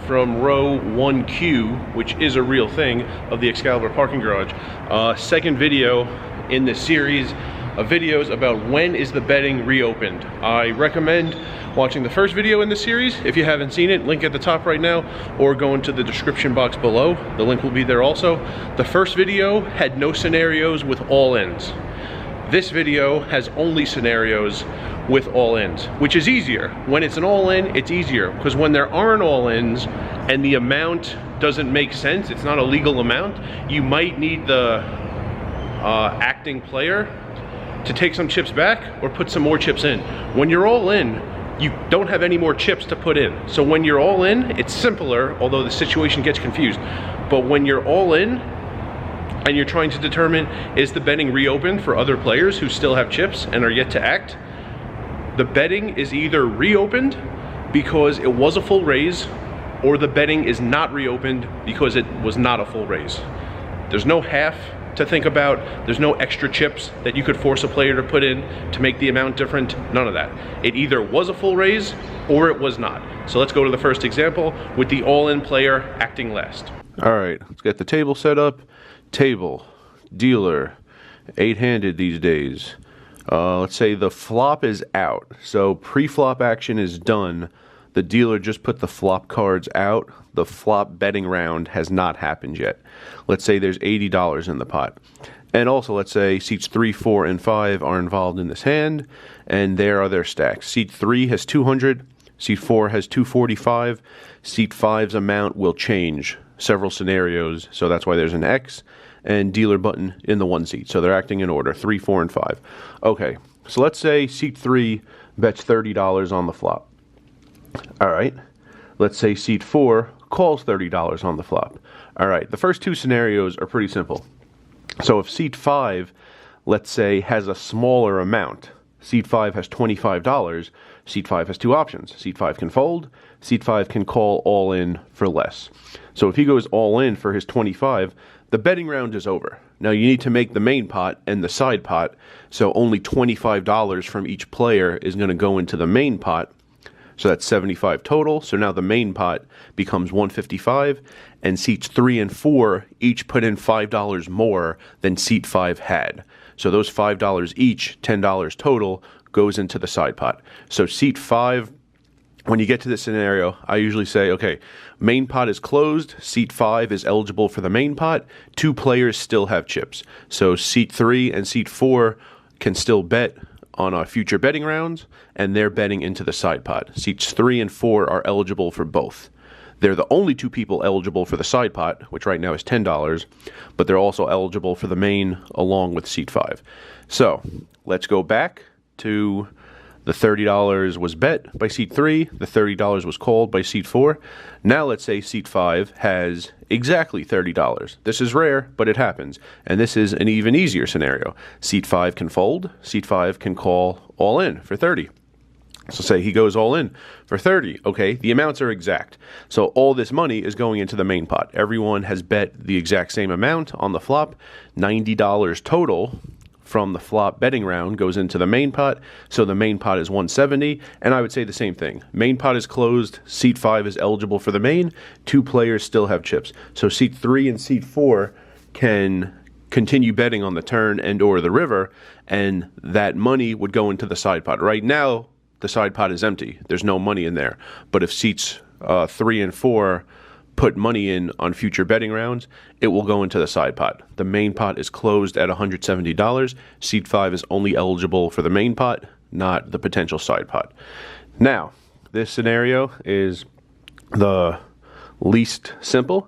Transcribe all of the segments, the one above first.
from row 1Q, which is a real thing, of the Excalibur parking garage. Second video in this series of videos about when is the betting reopened. I recommend watching the first video in the series if you haven't seen it, link at the top right now, or go into the description box below. The link will be there also. The first video had no scenarios with all ins. This video has only scenarios with all ins, which is easier. When it's an all in, it's easier, because when there aren't all ins and the amount doesn't make sense, it's not a legal amount, you might need the acting player to take some chips back or put some more chips in. When you're all in, you don't have any more chips to put in. So when you're all in, it's simpler, although the situation gets confused. But when you're all in, and you're trying to determine, is the betting reopened for other players who still have chips and are yet to act? The betting is either reopened because it was a full raise, or the betting is not reopened because it was not a full raise. There's no half to think about. There's no extra chips that you could force a player to put in to make the amount different. None of that. It either was a full raise or it was not. So let's go to the first example with the all-in player acting last. All right, let's get the table set up. Table, dealer, 8-handed these days. Let's say the flop is out, so pre-flop action is done. The dealer just put the flop cards out. The flop betting round has not happened yet. Let's say there's $80 in the pot. And also, let's say seats 3, 4, and 5 are involved in this hand, and there are their stacks. Seat 3 has 200, seat 4 has 245, seat 5's amount will change several scenarios, so that's why there's an X and dealer button in the one seat. So they're acting in order, 3, 4, and 5. Okay, so let's say seat 3 bets $30 on the flop. All right, let's say seat 4 calls $30 on the flop. All right, the first two scenarios are pretty simple. So if seat 5, let's say, has a smaller amount, seat 5 has $25, seat 5 has two options. Seat 5 can fold, seat 5 can call all in for less. So if he goes all in for his 25, the betting round is over. Now you need to make the main pot and the side pot, so only $25 from each player is going to go into the main pot. So that's 75 total. So now the main pot becomes 155, and seats 3 and 4 each put in $5 more than seat 5 had. So those $5 each, $10 total, goes into the side pot. So seat 5, when you get to this scenario, I usually say, okay, main pot is closed, seat 5 is eligible for the main pot, 2 players still have chips. So seat 3 and seat 4 can still bet on our future betting rounds, and they're betting into the side pot. Seats 3 and 4 are eligible for both. They're the only 2 people eligible for the side pot, which right now is $10, but they're also eligible for the main along with seat 5. So let's go back to the $30 was bet by seat 3, the $30 was called by seat 4. Now let's say seat 5 has exactly $30. This is rare, but it happens. And this is an even easier scenario. Seat 5 can fold, seat 5 can call all in for 30. So say he goes all in for 30. Okay, the amounts are exact. So all this money is going into the main pot. Everyone has bet the exact same amount on the flop. $90 total from the flop betting round goes into the main pot, so the main pot is 170, and I would say the same thing. Main pot is closed, seat 5 is eligible for the main, 2 players still have chips. So seat 3 and seat 4 can continue betting on the turn and or the river, and that money would go into the side pot. Right now, the side pot is empty. There's no money in there. But if seats 3 and 4 put money in on future betting rounds, it will go into the side pot. The main pot is closed at $170. Seat 5 is only eligible for the main pot, not the potential side pot. Now, this scenario is the least simple.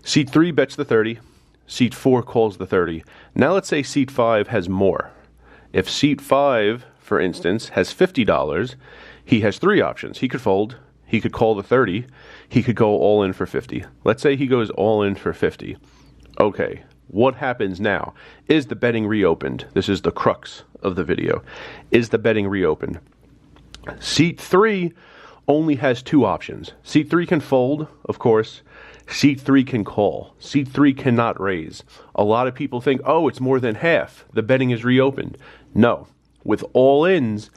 Seat 3 bets the 30. Seat 4 calls the 30. Now let's say seat 5 has more. If seat 5, for instance, has $50, he has 3 options. He could fold, he could call the 30, he could go all in for 50. Let's say he goes all in for 50. Okay, what happens now? Is the betting reopened? This is the crux of the video. Is the betting reopened? Seat 3 only has 2 options. Seat 3 can fold, of course. Seat 3 can call. Seat 3 cannot raise. A lot of people think, oh, it's more than half. The betting is reopened. No. With all ins,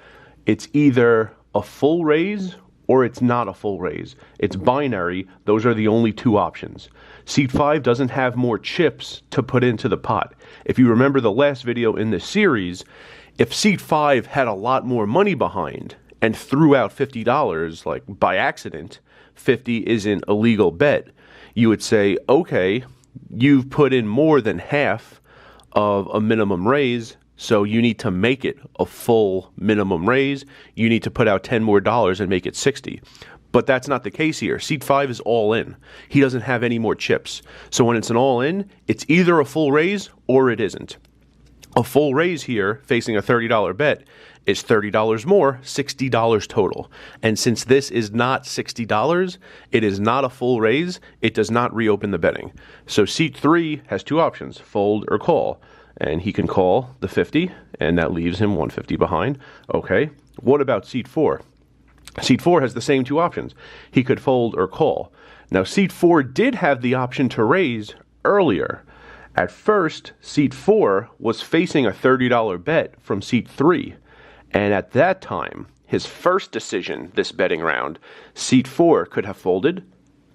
it's either a full raise or it's not a full raise. It's binary. Those are the only two options. Seat 5 doesn't have more chips to put into the pot. If you remember the last video in this series, if Seat 5 had a lot more money behind and threw out $50, like by accident, 50 is an illegal bet, you would say, okay, you've put in more than half of a minimum raise, so you need to make it a full minimum raise. You need to put out $10 more and make it 60. But that's not the case here. Seat 5 is all in. He doesn't have any more chips. So when it's an all in, it's either a full raise or it isn't. A full raise here, facing a $30 bet, is $30 more, $60 total. And since this is not $60, it is not a full raise, it does not reopen the betting. So Seat 3 has two options, fold or call. And he can call the 50, and that leaves him 150 behind. Okay, what about Seat 4? Seat 4 has the same two options. He could fold or call. Now, Seat 4 did have the option to raise earlier. At first, Seat 4 was facing a $30 bet from Seat 3. And at that time, his first decision this betting round, Seat 4 could have folded,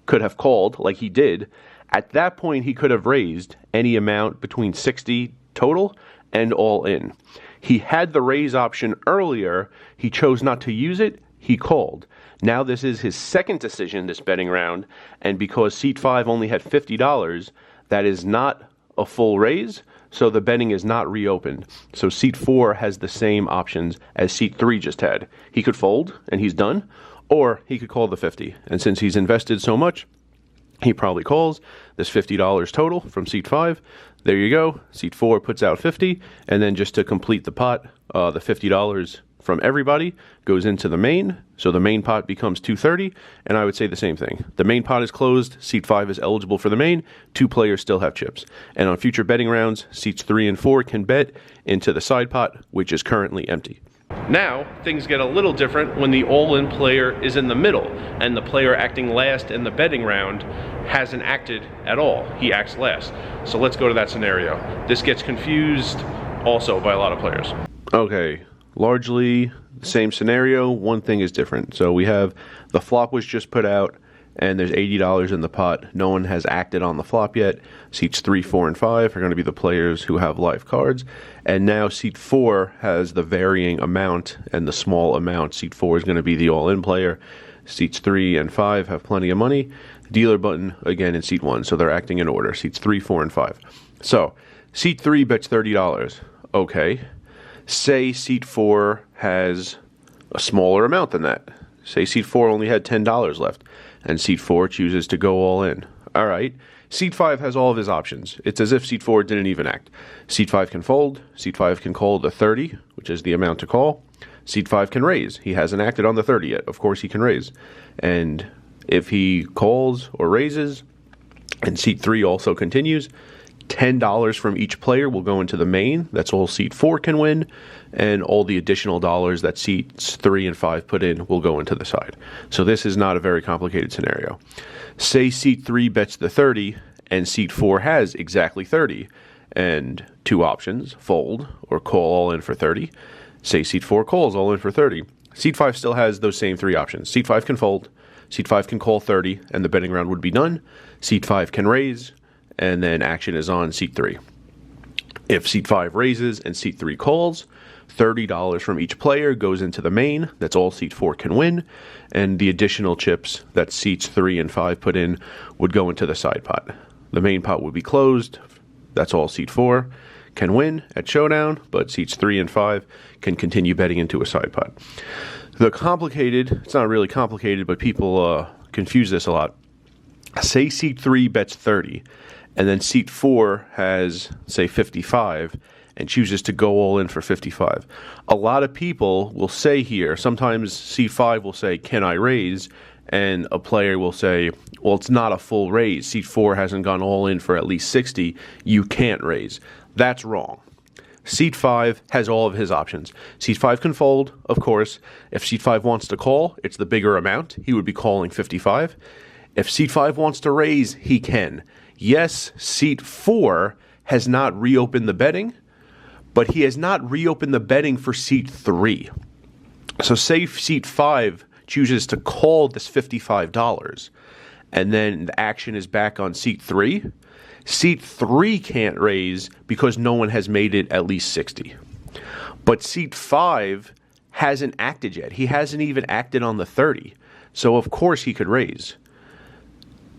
could have called like he did. At that point, he could have raised any amount between 60 total and all in. He had the raise option earlier. He chose not to use it. He called. Now this is his second decision this betting round, and because Seat 5 only had $50, that is not a full raise, so the betting is not reopened. So Seat 4 has the same options as Seat 3 just had. He could fold, and he's done, or he could call the 50. And since he's invested so much, he probably calls this $50 total from Seat 5. There you go. Seat 4 puts out 50, and then just to complete the pot, the $50 from everybody goes into the main, so the main pot becomes 230, and I would say the same thing. The main pot is closed, Seat 5 is eligible for the main, two players still have chips. And on future betting rounds, Seats 3 and 4 can bet into the side pot, which is currently empty. Now, things get a little different when the all-in player is in the middle, and the player acting last in the betting round hasn't acted at all. He acts last. So let's go to that scenario. This gets confused also by a lot of players. Okay, largely the same scenario. One thing is different. So we have the flop was just put out, and there's $80 in the pot. No one has acted on the flop yet. Seats 3, 4, and 5 are going to be the players who have live cards. And now Seat 4 has the varying amount and the small amount. Seat 4 is going to be the all-in player. Seats 3 and 5 have plenty of money. Dealer button, again, in Seat 1. So they're acting in order. Seats 3, 4, and 5. So Seat 3 bets $30. Okay. Say Seat 4 has a smaller amount than that. Say Seat 4 only had $10 left, and Seat 4 chooses to go all in. All right. Seat 5 has all of his options. It's as if Seat 4 didn't even act. Seat 5 can fold. Seat 5 can call the 30, which is the amount to call. Seat 5 can raise. He hasn't acted on the 30 yet. Of course he can raise. And if he calls or raises, and Seat 3 also continues, $10 from each player will go into the main. That's all Seat 4 can win. And all the additional dollars that Seats 3 and 5 put in will go into the side. So this is not a very complicated scenario. Say Seat 3 bets the 30, and Seat 4 has exactly 30. And two options, fold or call all in for 30. Say Seat 4 calls all in for 30. Seat 5 still has those same three options. Seat 5 can fold. Seat 5 can call 30, and the betting round would be done. Seat 5 can raise, and then action is on Seat 3. If Seat 5 raises and Seat 3 calls, $30 from each player goes into the main. That's all Seat 4 can win. And the additional chips that Seats 3 and 5 put in would go into the side pot. The main pot would be closed. That's all Seat 4 can win at Showdown, but Seats 3 and 5 can continue betting into a side pot. The complicated, it's not really complicated, but people confuse this a lot. Say Seat 3 bets 30, and then Seat 4 has, say, 55, and chooses to go all in for 55. A lot of people will say here, sometimes Seat 5 will say, can I raise? And a player will say, well, it's not a full raise. Seat 4 hasn't gone all in for at least 60. You can't raise. That's wrong. Seat 5 has all of his options. Seat 5 can fold, of course. If Seat 5 wants to call, it's the bigger amount. He would be calling 55. If Seat 5 wants to raise, he can. Yes, Seat 4 has not reopened the betting, but he has not reopened the betting for Seat 3. So say Seat 5 chooses to call this $55, and then the action is back on seat 3, seat 3 can't raise because no one has made it at least 60. But seat 5 hasn't acted yet. He hasn't even acted on the 30. So of course he could raise.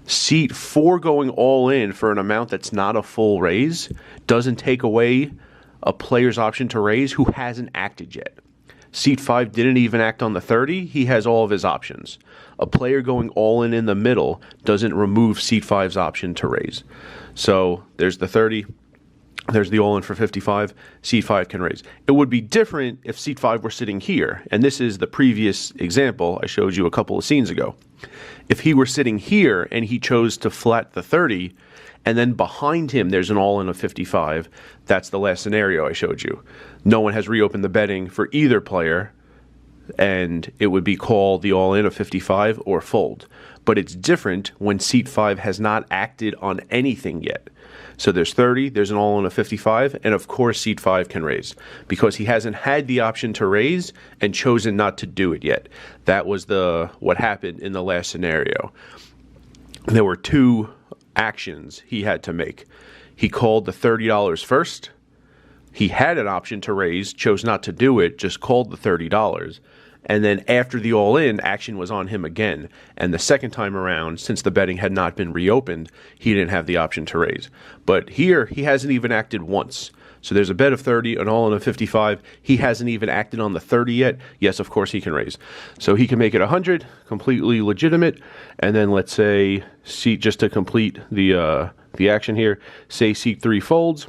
Seat 4 going all in for an amount that's not a full raise doesn't take away a player's option to raise who hasn't acted yet. Seat 5 didn't even act on the 30. He has all of his options. A player going all in the middle doesn't remove seat 5's option to raise. So there's the 30. There's the all-in for 55. Seat 5 can raise. It would be different if seat 5 were sitting here. And this is the previous example I showed you a couple of scenes ago. If he were sitting here and he chose to flat the 30, and then behind him there's an all-in of 55, that's the last scenario I showed you. No one has reopened the betting for either player, and it would be called the all-in of 55 or fold. But it's different when seat 5 has not acted on anything yet. So there's 30, there's an all-in of 55, and of course seat 5 can raise because he hasn't had the option to raise and chosen not to do it yet. That was what happened in the last scenario. There were 2 actions he had to make. He called the $30 first. He had an option to raise, chose not to do it, just called the $30. And then after the all-in, action was on him again. And the second time around, since the betting had not been reopened, he didn't have the option to raise. But here, he hasn't even acted once. So there's a bet of 30, an all-in of 55. He hasn't even acted on the 30 yet. Yes, of course he can raise. So he can make it 100, completely legitimate. And then let's say, just to complete the action here, say seat 3 folds.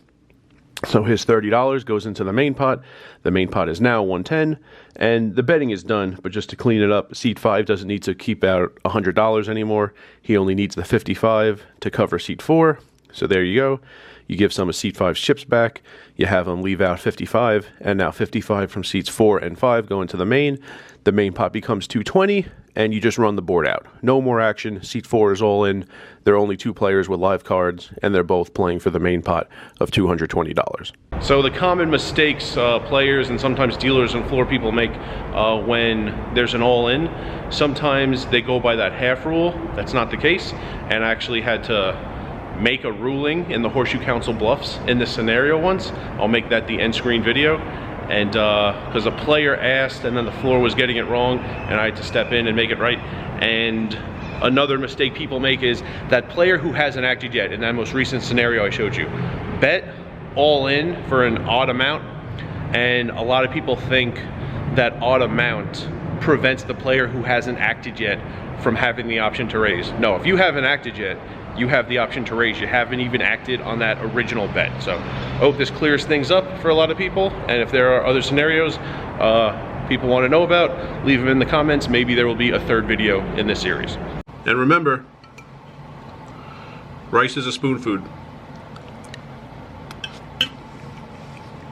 So his $30 goes into the main pot. The main pot is now 110, and the betting is done. But just to clean it up, seat 5 doesn't need to keep out $100 anymore. He only needs the 55 to cover seat 4. So there you go. You give some of seat 5's chips back. You have them leave out 55, and now 55 from seats 4 and 5 go into the main. The main pot becomes 220, and you just run the board out. No more action. Seat 4 is all in. There are only 2 players with live cards, and they're both playing for the main pot of $220. So the common mistakes players and sometimes dealers and floor people make when there's an all-in, sometimes they go by that half rule. That's not the case, and I actually had to make a ruling in the Horseshoe Council Bluffs in this scenario once. I'll make that the end screen video. And because a player asked and then the floor was getting it wrong and I had to step in and make it right. And another mistake people make is that player who hasn't acted yet, in that most recent scenario I showed you, bet all in for an odd amount, and a lot of people think that odd amount prevents the player who hasn't acted yet from having the option to raise. No, if you haven't acted yet, you have the option to raise. You haven't even acted on that original bet. So I hope this clears things up for a lot of people. And if there are other scenarios people want to know about, leave them in the comments. Maybe there will be a third video in this series. And remember, rice is a spoon food.